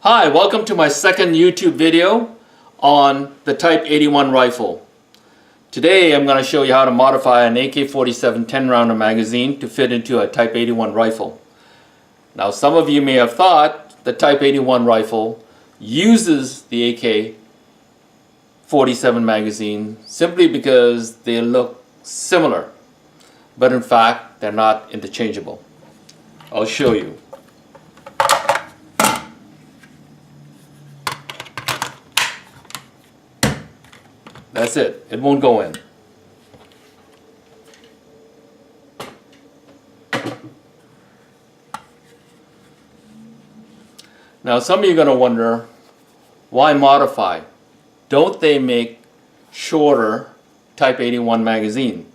Hi, welcome to my second YouTube video on the Type 81 rifle. Today I'm going to show you how to modify an AK-47 10-rounder magazine to fit into a Type 81 rifle. Now some of you may have thought the Type 81 rifle uses the AK-47 magazine simply because they look similar, but in fact they're not interchangeable. I'll show you. That's it. It won't go in. Now some of you are going to wonder, why modify? Don't they make shorter Type 81 magazine?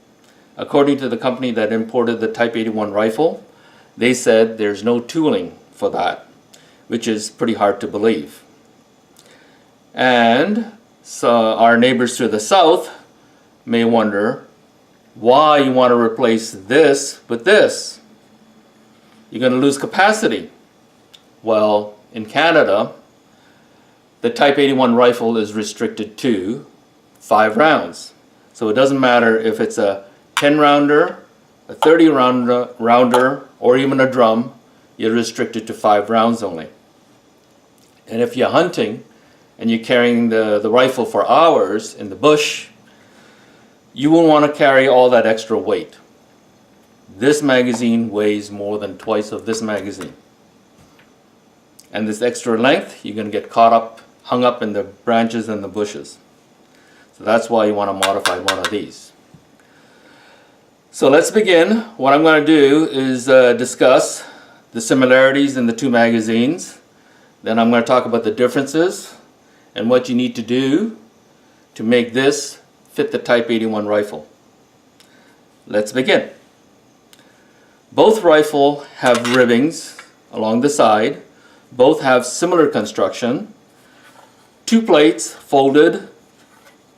According to the company that imported the Type 81 rifle, they said there's no tooling for that, which is pretty hard to believe. And so our neighbors to the south may wonder why you want to replace this with this. You're going to lose capacity. Well, in Canada, the Type 81 rifle is restricted to 5 rounds. So it doesn't matter if it's a 10 rounder, a 30 rounder, or even a drum, you're restricted to 5 rounds only. And if you're hunting, and you're carrying the rifle for hours in the bush, you won't want to carry all that extra weight. This magazine weighs more than twice of this magazine. And this extra length, you're going to get hung up in the branches and the bushes. So that's why you want to modify one of these. So let's begin. What I'm going to do is discuss the similarities in the two magazines. Then I'm going to talk about the differences and what you need to do to make this fit the Type 81 rifle. Let's begin. Both rifles have ribbings along the side. Both have similar construction. 2 plates folded,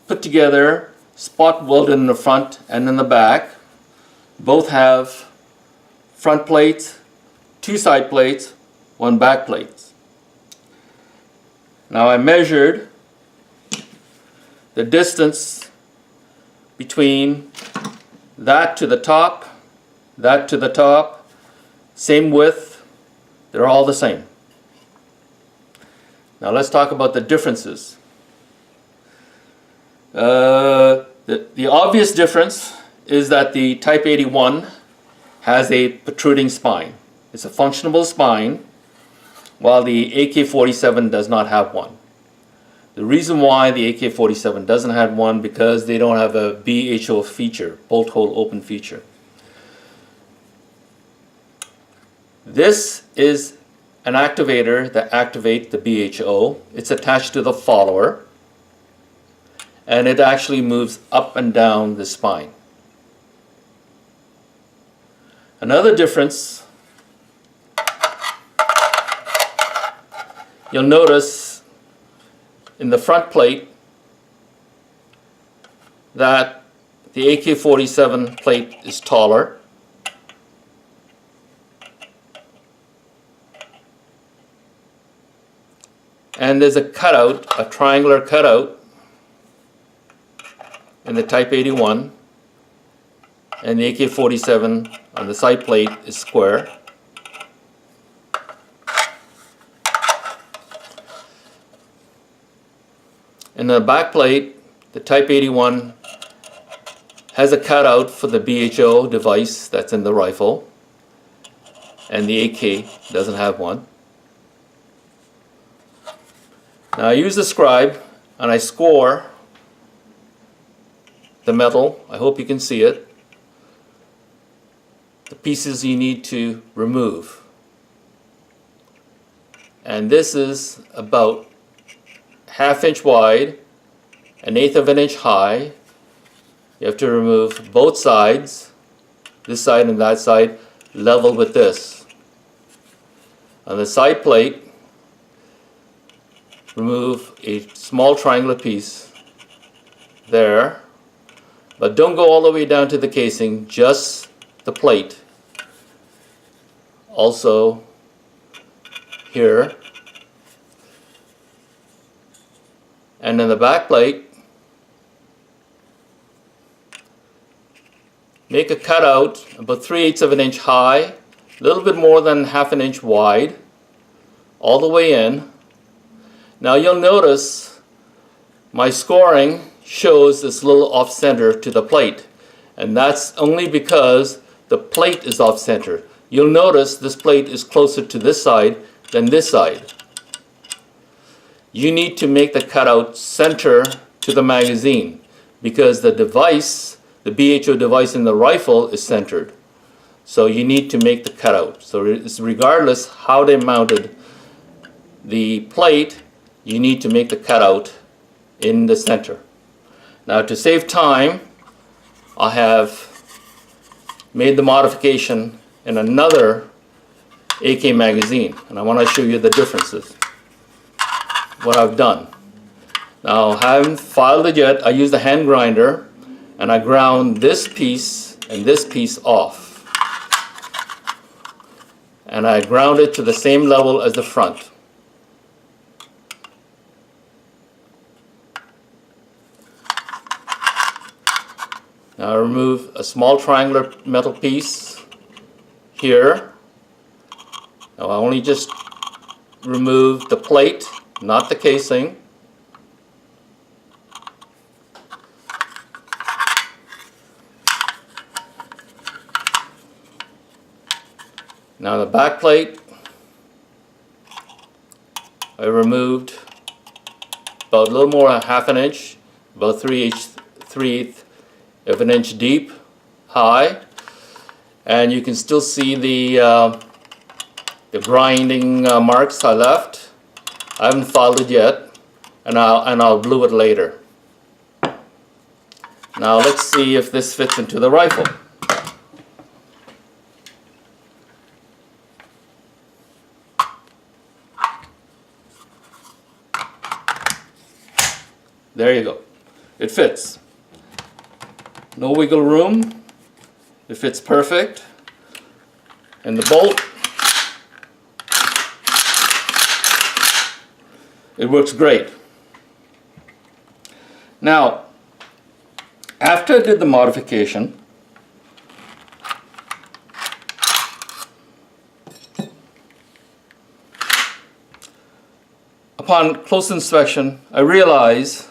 put together, spot welded in the front and in the back. Both have front plates, 2 side plates, 1 back plate. Now I measured the distance between that to the top, same width, they're all the same. Now let's talk about the differences. The obvious difference is that the Type 81 has a protruding spine. It's a functional spine, while the AK-47 does not have one. The reason why the AK-47 doesn't have one, because they don't have a BHO feature, bolt hole open feature. This is an activator that activates the BHO. It's attached to the follower, and it actually moves up and down the spine. Another difference, you'll notice in the front plate that the AK-47 plate is taller. And there's a cutout, a triangular cutout in the Type 81, and the AK-47 on the side plate is square. In the back plate, the Type 81 has a cutout for the BHO device that's in the rifle, and the AK doesn't have one. Now I use the scribe and I score the metal. I hope you can see it. The pieces you need to remove. And this is about 1/2 inch wide, 1/8 of an inch high. You have to remove both sides, this side and that side, level with this. On the side plate, remove a small triangular piece there, but don't go all the way down to the casing, just the plate. Also here, and then the back plate. Make a cutout about 3/8 of an inch high, a little bit more than 1/2 an inch wide, all the way in. Now you'll notice my scoring shows this little off center to the plate, and that's only because the plate is off center. You'll notice this plate is closer to this side than this side. You need to make the cutout center to the magazine because the device, the BHO device in the rifle, is centered. So you need to make the cutout. So it's regardless how they mounted the plate, you need to make the cutout in the center. Now to save time, I have made the modification in another AK magazine, and I want to show you the differences, what I've done. Now I haven't filed it yet. I used a hand grinder and I ground this piece and this piece off, and I ground it to the same level as the front. Now I remove a small triangular metal piece here. Now I only just remove the plate, not the casing. Now the back plate, I removed about a little more than 1/2 an inch, about 3/8 of an inch deep, high, and you can still see the grinding marks I left. I haven't filed it yet, and I'll glue it later. Now let's see if this fits into the rifle. There you go. It fits. No wiggle room. It fits perfect. And the bolt, it works great. Now, after I did the modification, upon close inspection, I realized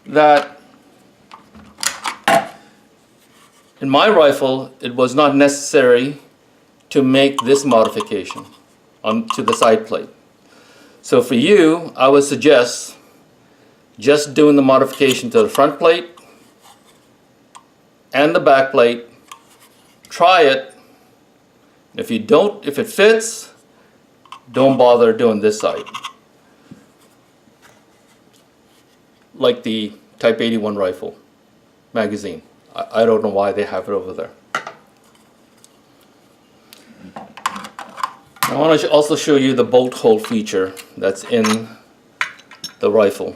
that in my rifle it was not necessary to make this modification onto the side plate. So for you, I would suggest just doing the modification to the front plate and the back plate. Try it. If it fits, don't bother doing this side. Like the Type 81 rifle magazine. I don't know why they have it over there. I want to also show you the bolt hole feature that's in the rifle.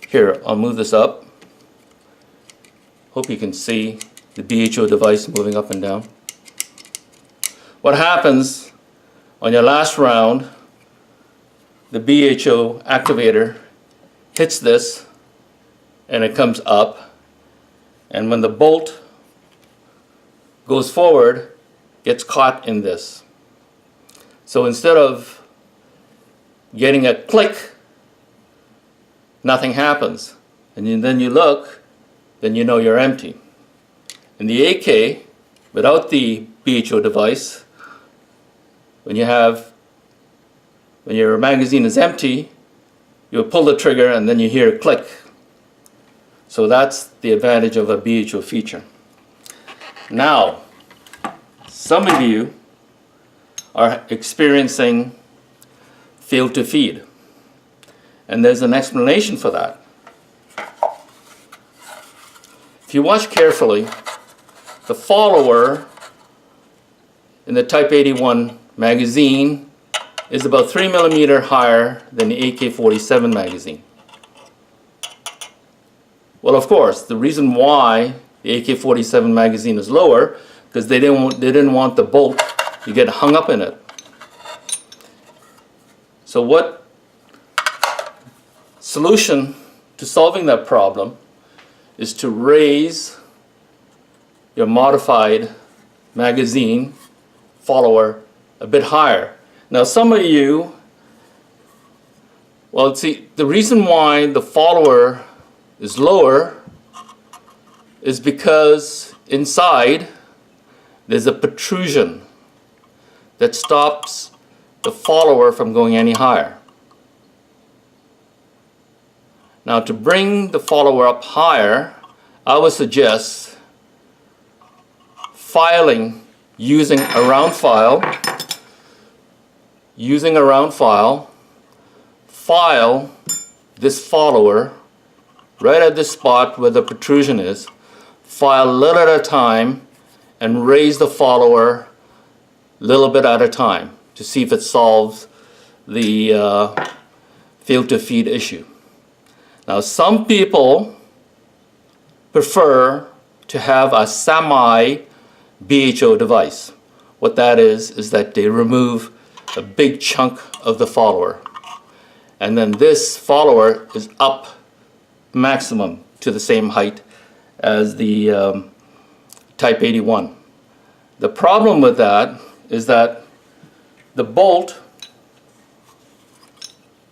Here, I'll move this up. Hope you can see the BHO device moving up and down. What happens on your last round, the BHO activator hits this and it comes up, and when the bolt goes forward, gets caught in this. So instead of getting a click, nothing happens. And then you look, then you know you're empty. In the AK, without the BHO device, when your magazine is empty, you pull the trigger and then you hear a click. So that's the advantage of a BHO feature. Now, some of you are experiencing fail to feed, and there's an explanation for that. If you watch carefully, the follower in the Type 81 magazine is about 3 mm higher than the AK-47 magazine. Well, of course, the reason why the AK-47 magazine is lower because they didn't want the bolt to get hung up in solution to solving that problem is to raise your modified magazine follower a bit higher. Now some of you, well, see, the reason why the follower is lower is because inside there's a protrusion that stops the follower from going any higher. Now to bring the follower up higher, I would suggest filing using a round file. Using a round file, file this follower right at this spot where the protrusion is, file a little at a time and raise the follower a little bit at a time to see if it solves the fail to feed issue. Now some people prefer to have a semi BHO device. What that is that they remove a big chunk of the follower, and then this follower is up maximum to the same height as the Type 81. The problem with that is that the bolt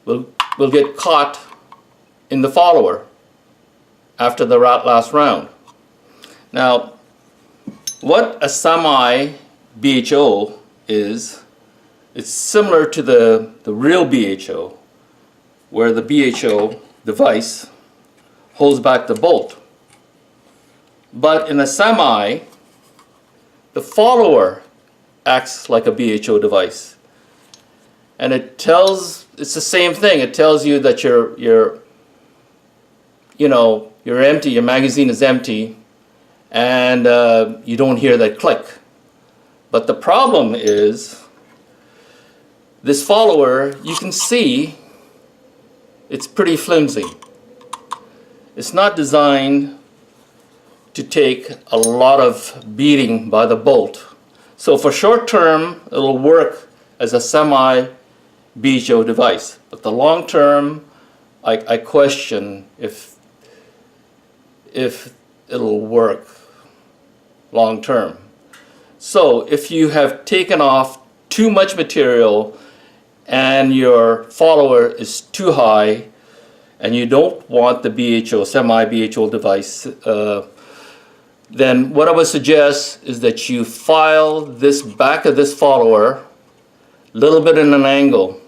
will get caught in the follower after the last round. Now what a semi BHO is, it's similar to the real BHO, where the BHO device holds back the bolt. But in a semi, the follower acts like a BHO device. And it's the same thing. It tells you that you're empty, your magazine is empty, and you don't hear that click. But the problem is, this follower, you can see it's pretty flimsy. It's not designed to take a lot of beating by the bolt. So for short term, it'll work as a semi BHO device. But the long term, I question if it'll work long term. So if you have taken off too much material and your follower is too high and you don't want the BHO, semi-BHO device, then what I would suggest is that you file this back of this follower a little bit in an angle,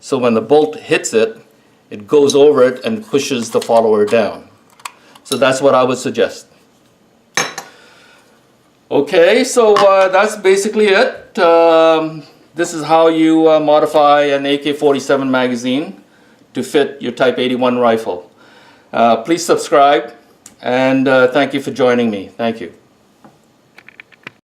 so when the bolt hits it, it goes over it and pushes the follower down. So that's what I would suggest. Okay, so that's basically it. This is how you modify an AK-47 magazine to fit your Type 81 rifle. Please subscribe, and thank you for joining me. Thank you.